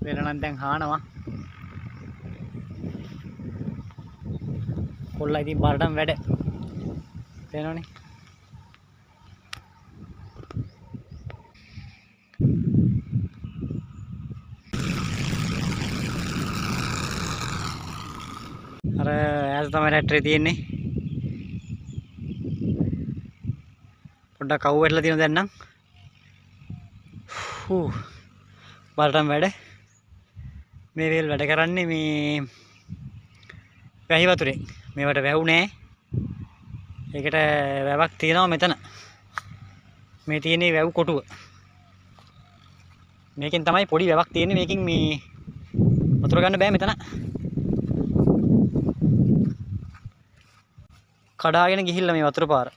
වෙනනම් දැන් හානවා. කොල්ලා ඉතින් බාරටම වැඩ. තේරෙනවනේ. අර ඈත තමයි රැට්ටේ තියෙන්නේ. පොඩ්ඩක් අවු වෙట్లా තියෙන දැන් නම්. බාරටම වැඩ. මේ වේල් වැඩ කරන්නේ මේ වැහි වතුරේ. මේවට වැහු නෑ. ඒකට වැවක් තියෙනවා මෙතන. මේ තියෙන්නේ වැව් කොටුව. මේකෙන් තමයි පොඩි වැවක් තියෙන්නේ. මේකෙන් මේ වතුර ගන්න බෑ මෙතන. කඩාගෙන ගිහිල්ලා මේ වතුර පාර.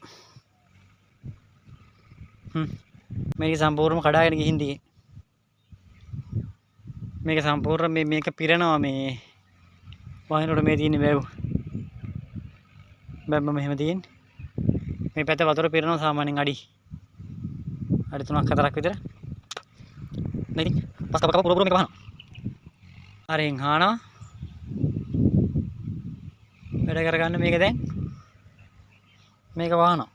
මේක සම්පූර්ණයෙන්ම කඩාගෙන ගිහින් තියෙන්නේ. මේක සම්පූර්ණ මේක පිරෙනවා මේ වහිනකොට මේ තියෙන වැව්. බැම්ම මෙහෙම තියෙන්නේ. මේ පැත්තේ වතුර පිරෙනවා සාමාන්‍යයෙන් අඩි 3-4ක් විතර. දැන් ඉතින් පස් කප පුර මේක වහනවා. හරියෙන් හානවා. වැඩ කරගන්න මේක දැන් මේක වහනවා.